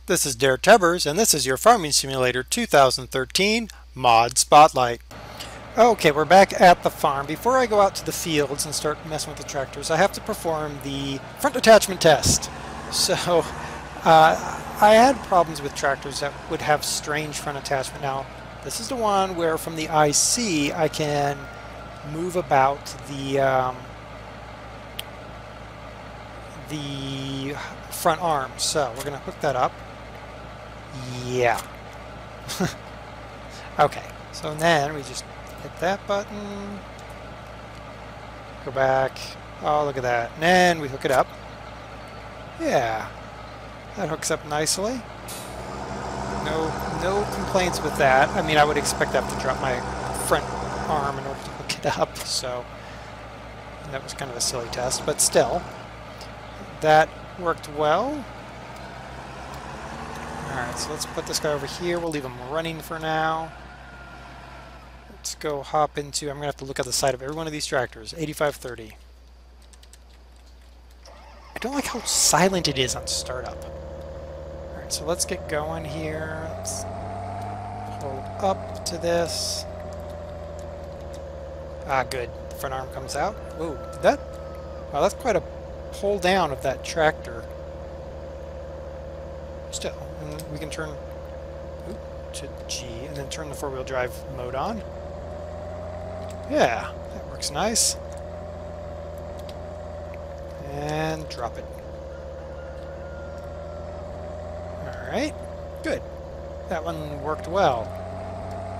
This is Deere, and this is your Farming Simulator 2013 Mod Spotlight. Okay, we're back at the farm. Before I go out to the fields and start messing with the tractors, I have to perform the front attachment test. So, I had problems with tractors that would have strange front attachment. Now, this is the one where from the IC I can move about the front arm. So, we're going to hook that up. Yeah. Okay, so then we just hit that button, go back, oh look at that, and then we hook it up. Yeah, that hooks up nicely. No complaints with that. I mean, I would expect to have to drop my front arm in order to hook it up, so that was kind of a silly test, but still, that worked well. Alright, so let's put this guy over here. We'll leave him running for now. Let's go hop into... I'm going to have to look at the side of every one of these tractors. 8530. I don't like how silent it is on startup. Alright, so let's get going here. Let's hold up to this. Ah, good. The front arm comes out. Whoa, did that... Wow, that's quite a pull down of that tractor. Still, and we can turn to G and then turn the four-wheel drive mode on. Yeah, that works nice. And drop it. Alright, good. That one worked well.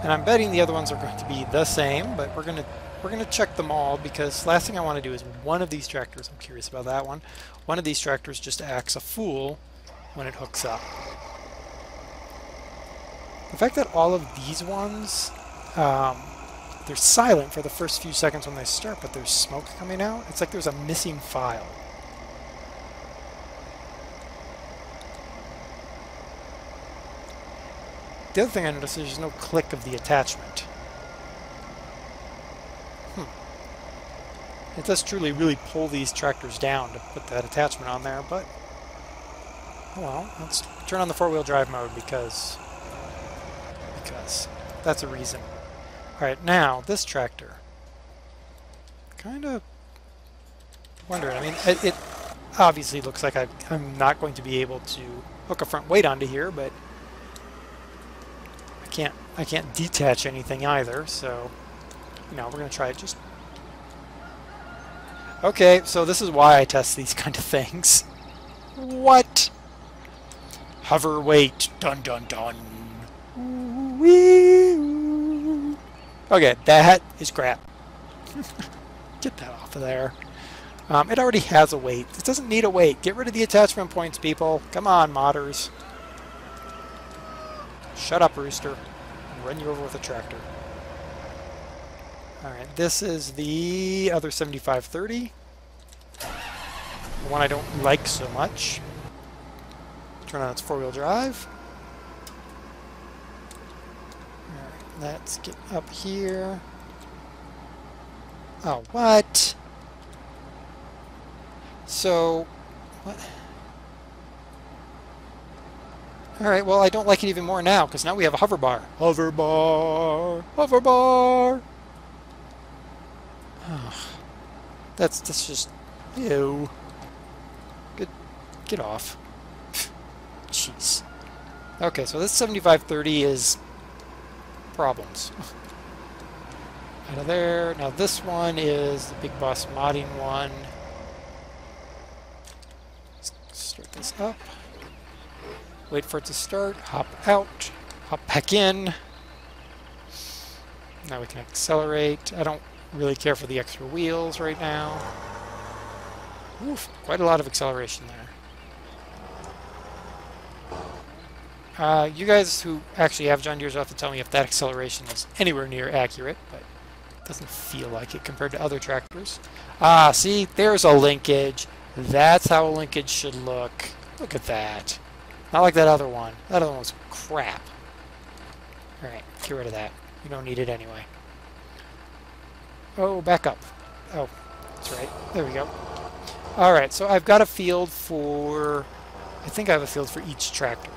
And I'm betting the other ones are going to be the same, but we're gonna check them all, because last thing I want to do is one of these tractors, I'm curious about that one, one of these tractors just acts a fool when it hooks up. The fact that all of these ones, they're silent for the first few seconds when they start, but there's smoke coming out, it's like there's a missing file. The other thing I noticed is there's no click of the attachment. It does truly really pull these tractors down to put that attachment on there, but oh well, let's turn on the four-wheel drive mode because that's a reason. Alright, now this tractor. Kind of wondering, I mean, it obviously looks like I'm not going to be able to hook a front weight onto here, but I can't detach anything either, so you know, we're going to try it just... Okay, so this is why I test these kind of things. What? Hover weight. Dun dun dun. Wee-oo. Okay, that is crap. Get that off of there. It already has a weight. It doesn't need a weight. Get rid of the attachment points, people. Come on, modders. Shut up, Rooster. I'll run you over with a tractor. Alright, this is the other 7530. The one I don't like so much. Turn on its four-wheel drive. Alright, let's get up here. Oh, what? So, what? Alright, well, I don't like it even more now, because now we have a hover bar. Hover bar! Hover bar! Oh, that's just... Ew. Get off. Jeez. Okay, so this 7530 is problems. Out of there. Now this one is the Big Boss modding one. Let's start this up. Wait for it to start. Hop out. Hop back in. Now we can accelerate. I don't really care for the extra wheels right now. Oof, quite a lot of acceleration there. You guys who actually have John Deere's have to tell me if that acceleration is anywhere near accurate, but it doesn't feel like it compared to other tractors. Ah, see, there's a linkage. That's how a linkage should look. Look at that. Not like that other one. That other one was crap. Alright, get rid of that. You don't need it anyway. Oh, back up. Oh, that's right. There we go. Alright, so I've got a field for... I think I have a field for each tractor.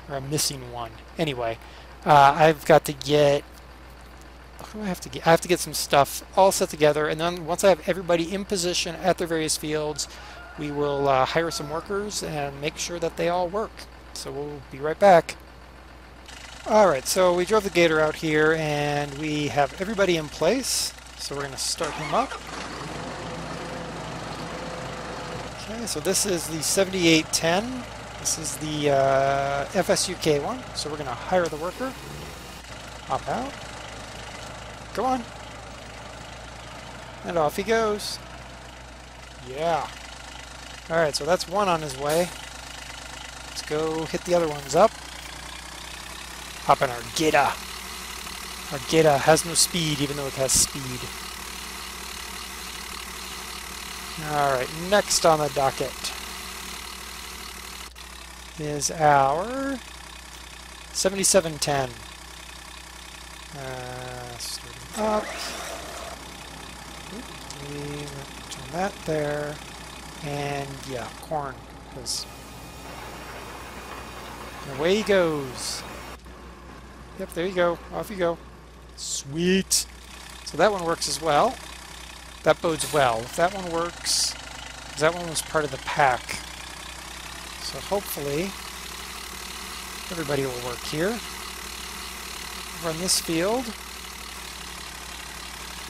Or I'm missing one. Anyway, I've got to get... What do I have to get? I have to get some stuff all set together, and then once I have everybody in position at their various fields, we will hire some workers and make sure that they all work. So we'll be right back. Alright, so we drove the gator out here, and we have everybody in place. So we're going to start him up. Okay, so this is the 7810. This is the FSUK one. So we're going to hire the worker. Hop out. Go on. And off he goes. Yeah. Alright, so that's one on his way. Let's go hit the other ones up. Hop in our gator. Our gator has no speed, even though it has speed. Alright, next on the docket is our 7710. Starting up. Turn that there. And yeah, corn. Because away he goes. Yep, there you go. Off you go. Sweet. So that one works as well. That bodes well. If that one works, that one was part of the pack. So hopefully everybody will work here. Run this field.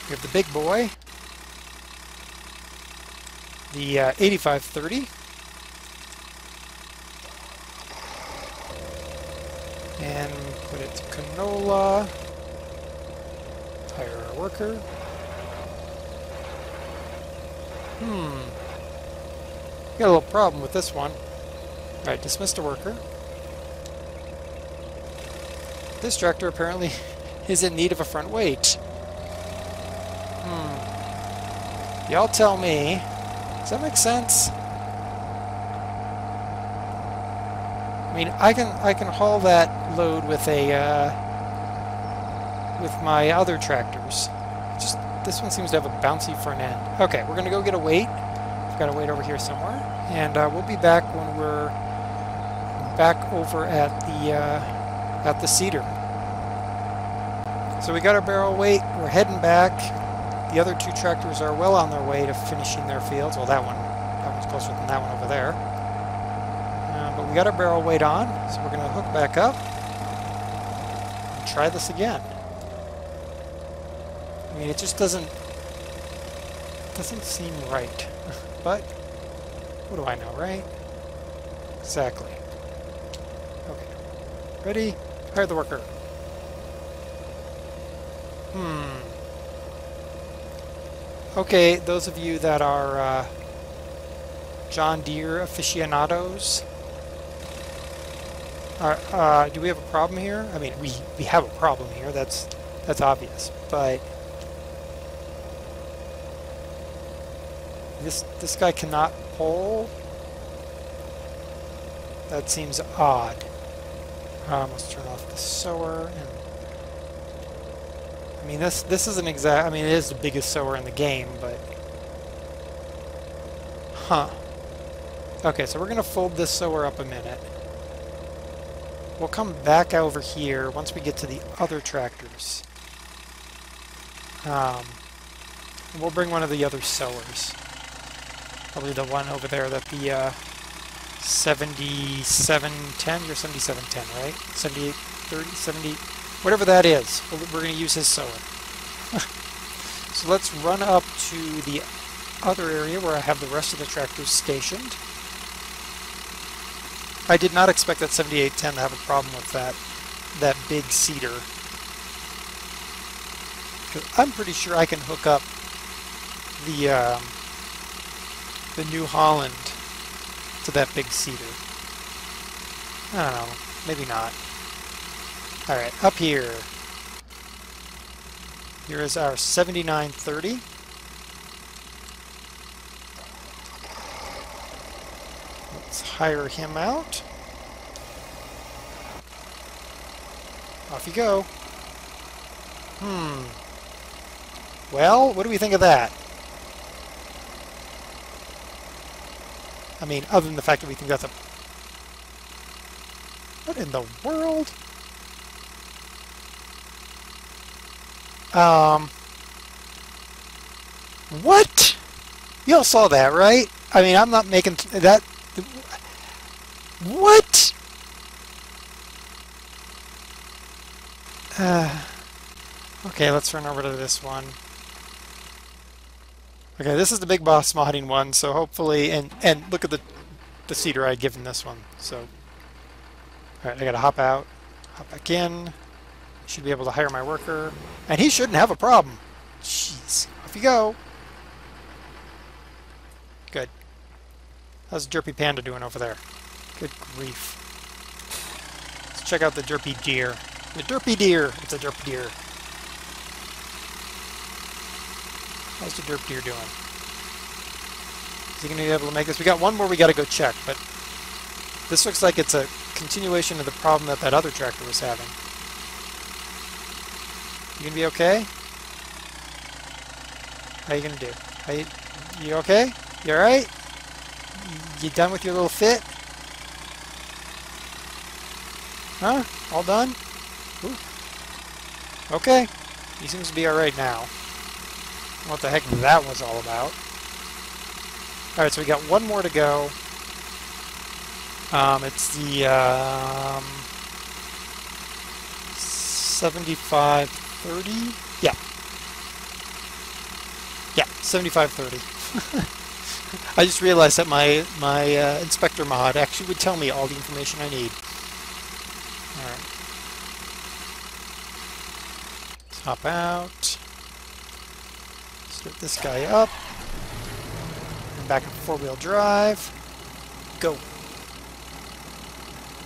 We have the big boy. The 8530. And put it to canola. Hire our worker. Got a little problem with this one. Alright, dismiss the worker. This tractor apparently is in need of a front weight. Y'all tell me. Does that make sense? I mean, I can haul that load with a with my other tractors. Just this one seems to have a bouncy front end. Okay, we're gonna go get a weight. We've got a weight over here somewhere, and we'll be back when we're back over at the seeder. So we got our barrel weight. We're heading back. The other two tractors are well on their way to finishing their fields. Well, that one's closer than that one over there. But we got our barrel weight on, so we're going to hook back up and try this again. I mean, it just doesn't seem right. But what do I know, right? Exactly. Okay. Ready? Hire the worker. Okay, those of you that are John Deere aficionados, do we have a problem here? I mean, we have a problem here. That's obvious. But this guy cannot pull. That seems odd. Let's turn off the sower. And I mean, this isn't exact. I mean, it is the biggest sower in the game, but okay, so we're gonna fold this sower up a minute. We'll come back over here once we get to the other tractors. And we'll bring one of the other sowers. Probably the one over there that the 7710 or 7710, right? 7830, 70, whatever that is. We're going to use his sower. So let's run up to the other area where I have the rest of the tractors stationed. I did not expect that 7810 to have a problem with that big seeder. I'm pretty sure I can hook up the New Holland to that big seeder. I don't know, maybe not. Alright, up here. Here is our 7930. Let's hire him out. Off you go. Well, what do we think of that? I mean, other than the fact that we think that's What in the world? Um, what? You all saw that, right? I mean, I'm not making that. What? Okay, let's run over to this one. Okay, this is the big boss modding one, so hopefully, and look at the cedar I'd given this one. So, all right, I gotta hop out, hop back in. Should be able to hire my worker, and he shouldn't have a problem. Jeez, off you go. Good. How's Derpy Panda doing over there? Good grief. Let's check out the Derpy Deer. The Derpy Deer. It's a Derpy Deer. How's the Derp Deer doing? Is he going to be able to make this? We got one more we got to go check, but this looks like it's a continuation of the problem that other tractor was having. You gonna be okay? How you gonna do? You okay? You alright? You done with your little fit? Huh? All done? Ooh. Okay. He seems to be alright now. What the heck that was all about. Alright, so we got one more to go. It's the 7530? Yeah. Yeah, 7530. I just realized that my inspector mod actually would tell me all the information I need. Alright. Let's hop out. Start this guy up. And back in four-wheel drive. Go.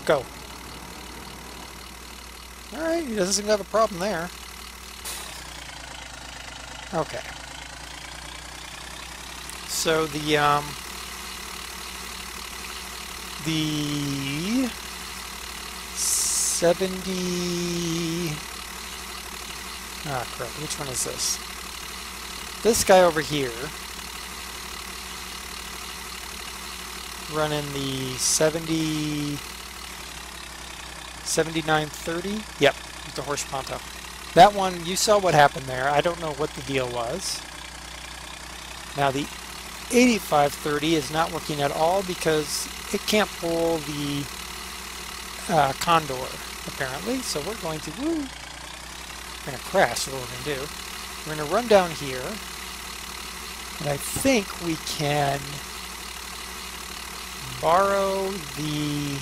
Go. Alright, he doesn't seem to have a problem there. Okay. So the 70... Ah, crap. Which one is this? This guy over here, running the 7930. Yep, with the horse Ponto. That one, you saw what happened there. I don't know what the deal was. Now the 8530 is not working at all because it can't pull the Condor, apparently. So we're going to, we're going to crash, is what we're going to do. We're going to run down here, and I think we can borrow the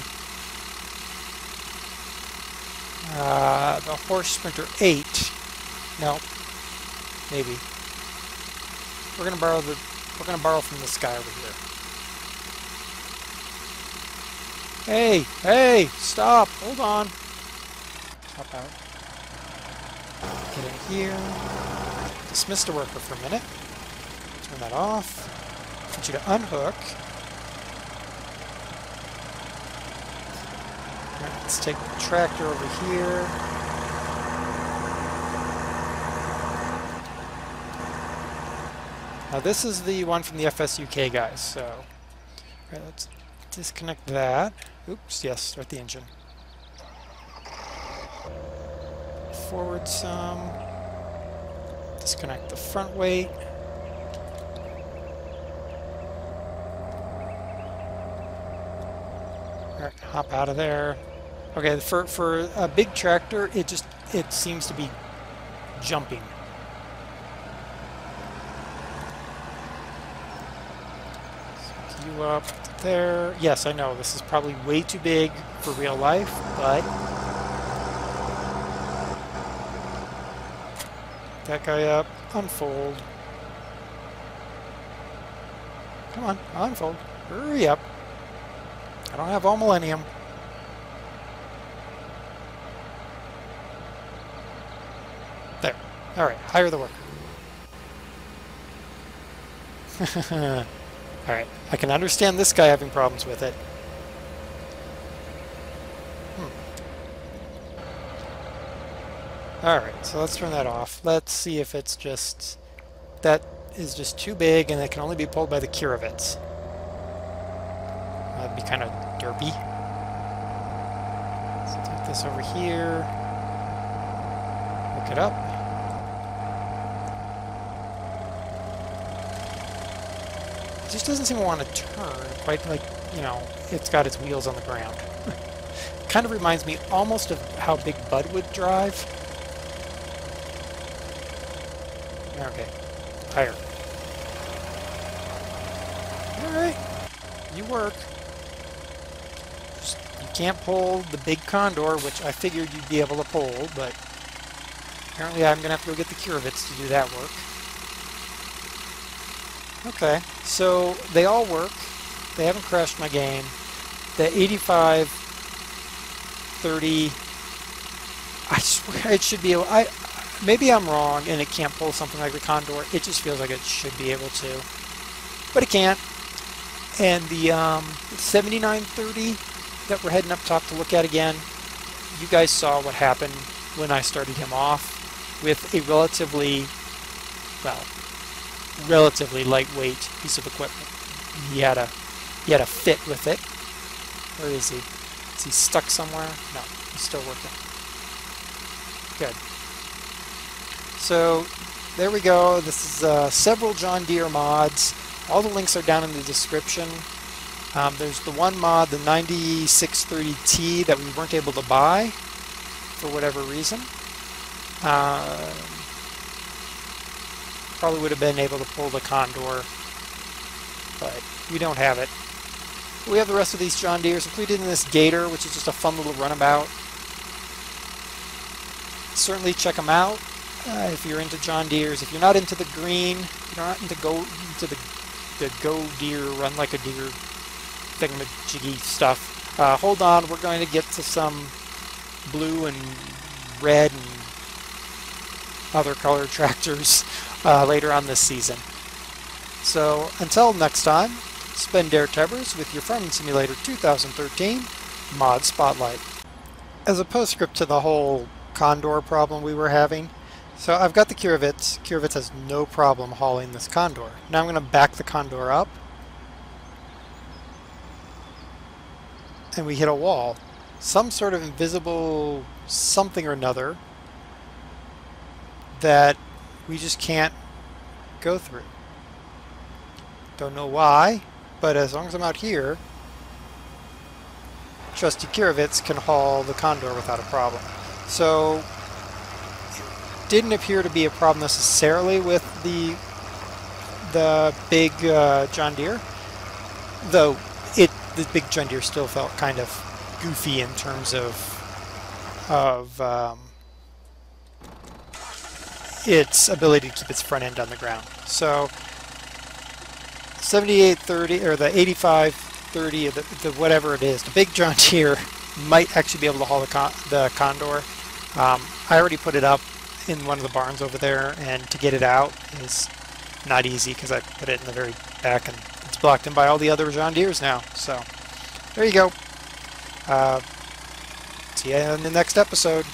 Horse Sprinter 8. No, maybe. We're going to borrow from this guy over here. Hey, hey, stop, hold on. Hop out. Get in here. Dismiss the worker for a minute. Turn that off. I want you to unhook. Alright, let's take the tractor over here. Now this is the one from the FSUK guys, so alright, let's disconnect that. Oops, yes, start the engine. Forward some. Disconnect the front weight. Alright, hop out of there. Okay, for a big tractor, it seems to be jumping. So you up there. Yes, I know this is probably way too big for real life, but that guy up, unfold. Come on, unfold. Hurry up. I don't have all millennium. There. Alright, hire the worker. Alright, I can understand this guy having problems with it. Alright, so let's turn that off. Let's see if it's just... That is just too big and it can only be pulled by the Kirovits. That'd be kind of derpy. this over here. Hook it up. It just doesn't seem to want to turn quite like, you know, it's got its wheels on the ground. Kind of reminds me almost of how Big Bud would drive. Okay, higher. Alright, you work. Just, you can't pull the big condor, which I figured you'd be able to pull, but apparently I'm going to have to go get the curvets to do that work. Okay, so they all work. They haven't crashed my game. The 85-30, I swear it should be able, maybe I'm wrong and it can't pull something like the Condor. It just feels like it should be able to, but it can't. And the 79-30 that we're heading up top to look at again, you guys saw what happened when I started him off with a relatively lightweight piece of equipment. He had a fit with it. Where is he? Is he stuck somewhere? No, he's still working. Good. So there we go. This is several John Deere mods. All the links are down in the description. There's the one mod, the 9630T, that we weren't able to buy for whatever reason. Probably would have been able to pull the Condor, but we don't have it. We have the rest of these John Deeres, included in this Gator, which is just a fun little runabout. Certainly check them out if you're into John Deeres. If you're not into the green, if you're not into the Go Deere, Run Like a Deer thingamajiggy stuff, hold on, we're going to get to some blue and red and other colored tractors later on this season. So until next time, spend Deere Tebers with your Farming Simulator 2013 Mod Spotlight. As a postscript to the whole Condor problem we were having, so I've got the curvets. Curvets has no problem hauling this Condor. Now I'm going to back the Condor up, and we hit a wall. Some sort of invisible something or another that we just can't go through. Don't know why, but as long as I'm out here, trusty curvets can haul the Condor without a problem. So it didn't appear to be a problem necessarily with the big John Deere, though the big John Deere still felt kind of goofy in terms of its ability to keep its front end on the ground. So 78-30 or the 85-30 or the whatever it is, the big John Deere might actually be able to haul the Condor. I already put it up in one of the barns over there, and to get it out is not easy because I put it in the very back and it's blocked in by all the other John Deeres now. So there you go. See you in the next episode.